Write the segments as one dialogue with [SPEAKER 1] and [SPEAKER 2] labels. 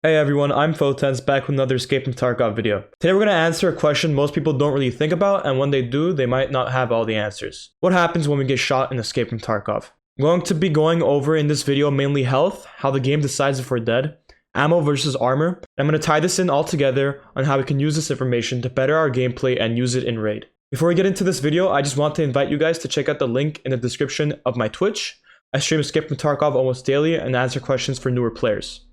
[SPEAKER 1] Hey everyone, I'm TridentZ back with another Escape from Tarkov video. Today we're going to answer a question most people don't really think about, and when they do, they might not have all the answers. What happens when we get shot in Escape from Tarkov? I'm going to be going over in this video mainly health, how the game decides if we're dead, ammo versus armor, and I'm going to tie this in all together on how we can use this information to better our gameplay and use it in raid. Before we get into this video, I just want to invite you guys to check out the link in the description of my Twitch. I stream Escape from Tarkov almost daily and answer questions for newer players.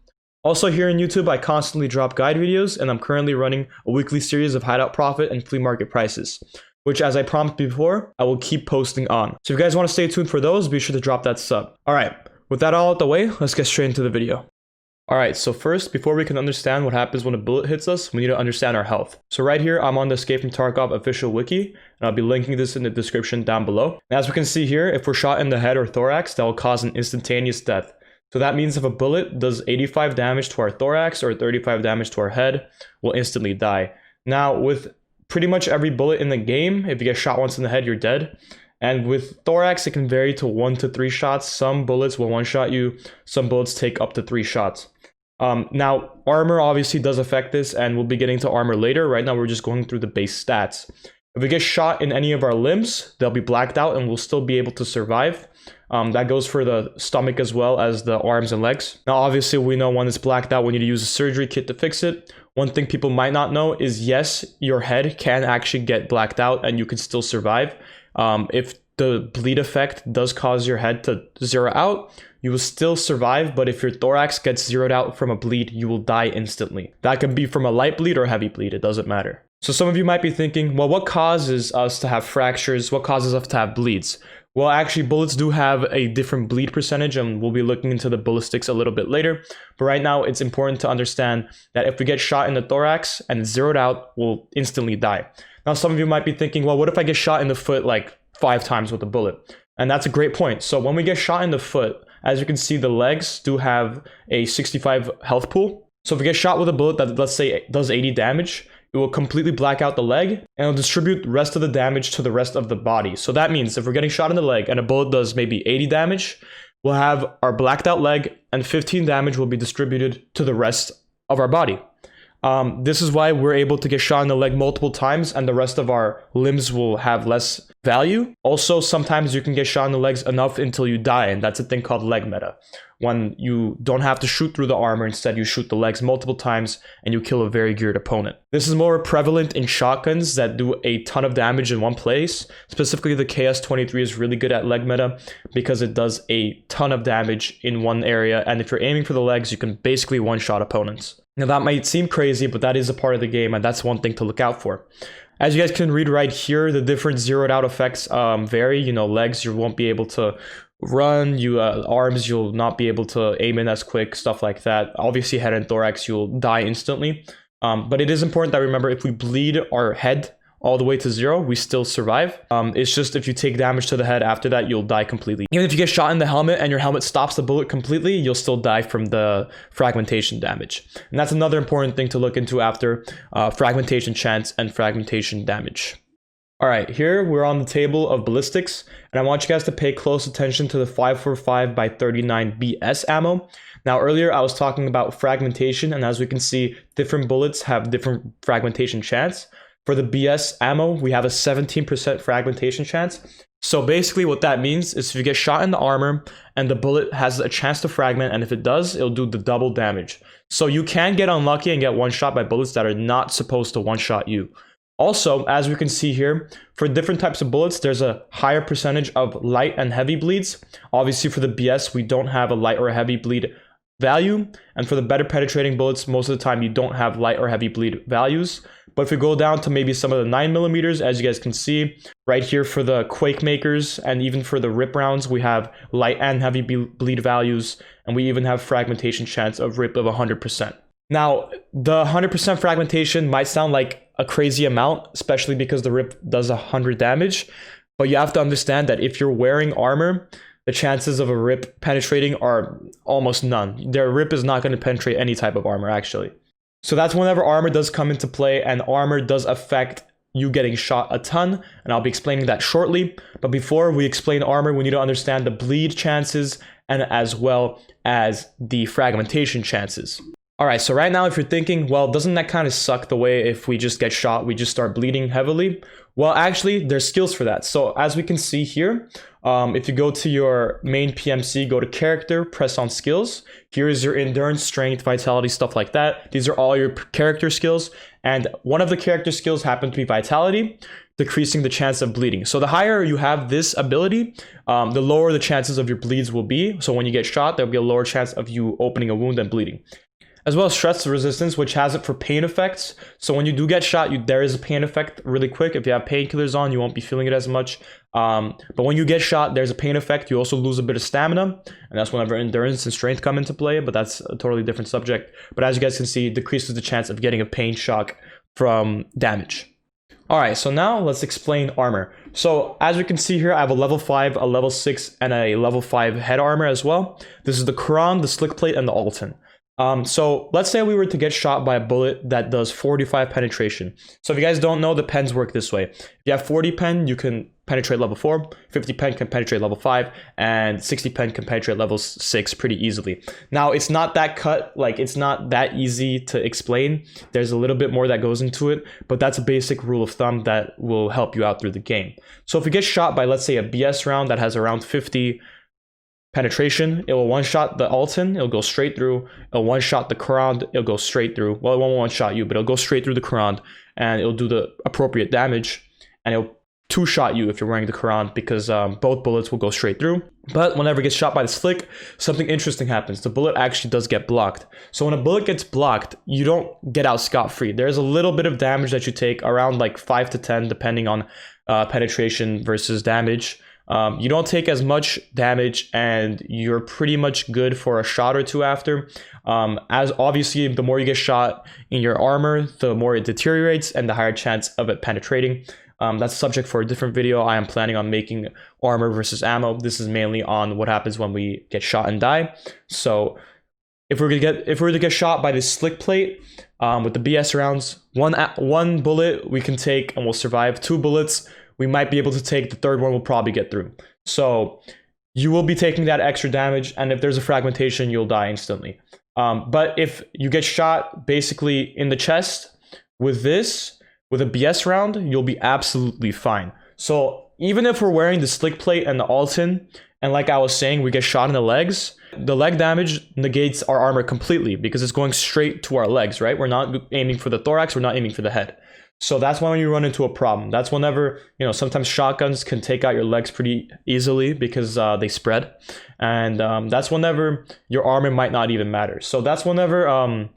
[SPEAKER 1] Also here on YouTube, I constantly drop guide videos, and I'm currently running a weekly series of hideout profit and flea market prices, which, as I promised before, I will keep posting on. So if you guys want to stay tuned for those, be sure to drop that sub. Alright, with that all out the way, let's get straight into the video. Alright, so first, before we can understand what happens when a bullet hits us, we need to understand our health. So right here, I'm on the Escape from Tarkov official wiki, and I'll be linking this in the description down below. And as we can see here, if we're shot in the head or thorax, that will cause an instantaneous death. So that means if a bullet does 85 damage to our thorax or 35 damage to our head, we'll instantly die. Now, with pretty much every bullet in the game, if you get shot once in the head, you're dead. And with thorax, it can vary to 1 to 3 shots. Some bullets will one-shot you. Some bullets take up to 3 shots. Now, armor obviously does affect this, and we'll be getting to armor later. Right now, we're just going through the base stats. If we get shot in any of our limbs, they'll be blacked out and we'll still be able to survive. That goes for the stomach as well as the arms and legs. Now, obviously, we know when it's blacked out, we need to use a surgery kit to fix it. One thing people might not know is, yes, your head can actually get blacked out and you can still survive. If the bleed effect does cause your head to zero out, you will still survive, but if your thorax gets zeroed out from a bleed, you will die instantly. That can be from a light bleed or a heavy bleed, it doesn't matter. So some of you might be thinking, well, what causes us to have fractures? What causes us to have bleeds? Well, actually, bullets do have a different bleed percentage, and we'll be looking into the ballistics a little bit later. But right now, it's important to understand that if we get shot in the thorax and it's zeroed out, we'll instantly die. Now, some of you might be thinking, well, what if I get shot in the foot like 5 times with a bullet? And that's a great point. So when we get shot in the foot, as you can see, the legs do have a 65 health pool. So if we get shot with a bullet that, let's say, does 80 damage, it will completely black out the leg, and it'll distribute the rest of the damage to the rest of the body. So that means if we're getting shot in the leg and a bullet does maybe 80 damage, we'll have our blacked out leg, and 15 damage will be distributed to the rest of our body. This is why we're able to get shot in the leg multiple times, and the rest of our limbs will have less value. Also, sometimes you can get shot in the legs enough until you die, and that's a thing called leg meta. When you don't have to shoot through the armor, instead you shoot the legs multiple times and you kill a very geared opponent. This is more prevalent in shotguns that do a ton of damage in one place. Specifically, the KS-23 is really good at leg meta because it does a ton of damage in one area, and if you're aiming for the legs, you can basically one-shot opponents. Now that might seem crazy, but that is a part of the game, and that's one thing to look out for. As you guys can read right here, the different zeroed out effects vary. You know, legs, you won't be able to run, arms, you'll not be able to aim in as quick, stuff like that. Obviously, head and thorax, you'll die instantly. But it is important that remember, if we bleed our head all the way to 0, we still survive. It's just if you take damage to the head after that, you'll die completely. Even if you get shot in the helmet and your helmet stops the bullet completely, you'll still die from the fragmentation damage. And that's another important thing to look into after fragmentation chance and fragmentation damage. All right, here we're on the table of ballistics, and I want you guys to pay close attention to the 545x39 BS ammo. Now, earlier I was talking about fragmentation, and as we can see, different bullets have different fragmentation chance. For the BS ammo, we have a 17% fragmentation chance. So basically what that means is if you get shot in the armor and the bullet has a chance to fragment, and if it does, it'll do the double damage. So you can get unlucky and get one-shot by bullets that are not supposed to one-shot you. Also, as we can see here, for different types of bullets, there's a higher percentage of light and heavy bleeds. Obviously, for the BS, we don't have a light or a heavy bleed value. And for the better penetrating bullets, most of the time, you don't have light or heavy bleed values. But if we go down to maybe some of the 9mm, as you guys can see, right here for the Quake makers, and even for the RIP rounds, we have light and heavy bleed values, and we even have fragmentation chance of RIP of 100%. Now, the 100% fragmentation might sound like a crazy amount, especially because the RIP does 100 damage, but you have to understand that if you're wearing armor, the chances of a RIP penetrating are almost none. Their RIP is not going to penetrate any type of armor, actually. So that's whenever armor does come into play, and armor does affect you getting shot a ton, and I'll be explaining that shortly. But before we explain armor, we need to understand the bleed chances and as well as the fragmentation chances. Alright, so right now if you're thinking, well, doesn't that kind of suck the way if we just get shot, we just start bleeding heavily? Well, actually, there's skills for that. So as we can see here, if you go to your main PMC, go to character, press on skills. Here is your endurance, strength, vitality, stuff like that. These are all your character skills. And one of the character skills happens to be vitality, decreasing the chance of bleeding. So the higher you have this ability, the lower the chances of your bleeds will be. So when you get shot, there'll be a lower chance of you opening a wound and bleeding. As well as stress resistance, which has it for pain effects. So when you do get shot, there is a pain effect really quick. If you have painkillers on, you won't be feeling it as much. But when you get shot, there's a pain effect. You also lose a bit of stamina, and that's whenever endurance and strength come into play, but that's a totally different subject. But as you guys can see, it decreases the chance of getting a pain shock from damage. All right, so now let's explain armor. So as you can see here, I have a level 5, a level 6, and a level 5 head armor as well. This is the Quran, the slick plate, and the Alton. So let's say we were to get shot by a bullet that does 45 penetration. So if you guys don't know, the pens work this way. If you have 40 pen, you can penetrate level 4, 50 pen can penetrate level 5, and 60 pen can penetrate level 6 pretty easily. Now, it's not that cut, like it's not that easy to explain. There's a little bit more that goes into it, but that's a basic rule of thumb that will help you out through the game. So if you get shot by, let's say, a BS round that has around 50 penetration, it will one-shot the Alton, it'll go straight through. It'll one-shot the Quran, it'll go straight through. Well, it won't one-shot you, but it'll go straight through the Quran, and it'll do the appropriate damage, and it'll two-shot you if you're wearing the Quran, because both bullets will go straight through. But whenever it gets shot by the slick, something interesting happens. The bullet actually does get blocked. So when a bullet gets blocked, you don't get out scot-free. There's a little bit of damage that you take, around like 5 to 10, depending on penetration versus damage. You don't take as much damage, and you're pretty much good for a shot or two after. As obviously, the more you get shot in your armor, the more it deteriorates and the higher chance of it penetrating. That's a subject for a different video. I am planning on making armor versus ammo. This is mainly on what happens when we get shot and die. So if we're to get shot by this slick plate with the BS rounds, one bullet we can take and we'll survive. 2 bullets we might be able to take. The third one will probably get through. So you will be taking that extra damage, and if there's a fragmentation, you'll die instantly. But if you get shot basically in the chest with a BS round, you'll be absolutely fine. So even if we're wearing the slick plate and the Alton, and like I was saying, we get shot in the legs, the leg damage negates our armor completely because it's going straight to our legs, right? We're not aiming for the thorax, we're not aiming for the head. So that's when you run into a problem. That's whenever, sometimes shotguns can take out your legs pretty easily because they spread. And that's whenever your armor might not even matter. So that's whenever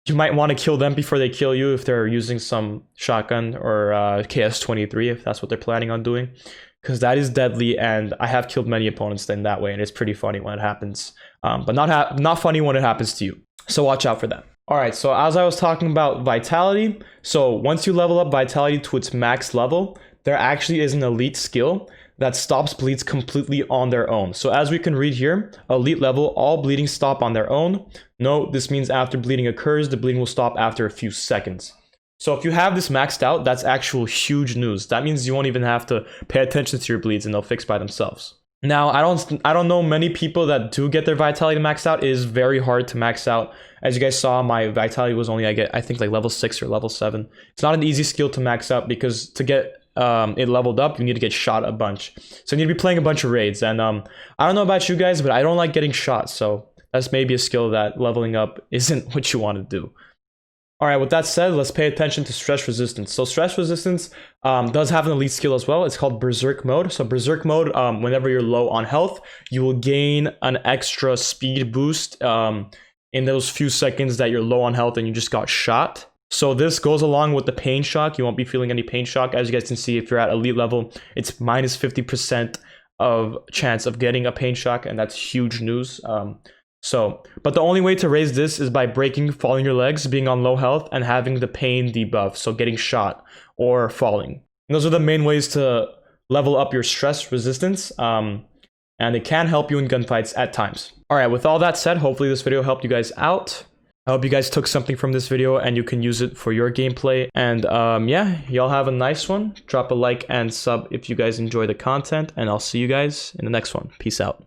[SPEAKER 1] you might want to kill them before they kill you if they're using some shotgun or KS-23, if that's what they're planning on doing. Because that is deadly, and I have killed many opponents in that way, and it's pretty funny when it happens. But not funny when it happens to you. So watch out for that. Alright, so as I was talking about vitality, so once you level up vitality to its max level, there actually is an elite skill that stops bleeds completely on their own. So as we can read here, elite level, all bleeding stop on their own. No, this means after bleeding occurs, the bleeding will stop after a few seconds. So if you have this maxed out, that's actual huge news. That means you won't even have to pay attention to your bleeds and they'll fix by themselves. Now, I don't know many people that do get their vitality maxed out. It is very hard to max out. As you guys saw, my vitality was only, I think like level 6 or level 7. It's not an easy skill to max out because to get it leveled up, you need to get shot a bunch. So you need to be playing a bunch of raids. And I don't know about you guys, but I don't like getting shot. So that's maybe a skill that leveling up isn't what you want to do. All right, with that said, let's pay attention to stress resistance. So stress resistance does have an elite skill as well. It's called Berserk mode. So Berserk mode, whenever you're low on health, you will gain an extra speed boost in those few seconds that you're low on health and you just got shot. So this goes along with the pain shock. You won't be feeling any pain shock. As you guys can see, if you're at elite level, it's minus 50% of chance of getting a pain shock, and that's huge news. But the only way to raise this is by breaking, falling your legs, being on low health, and having the pain debuff, so getting shot or falling. And those are the main ways to level up your stress resistance, and it can help you in gunfights at times. Alright, with all that said, hopefully this video helped you guys out. I hope you guys took something from this video and you can use it for your gameplay. And yeah, y'all have a nice one. Drop a like and sub if you guys enjoy the content, and I'll see you guys in the next one. Peace out.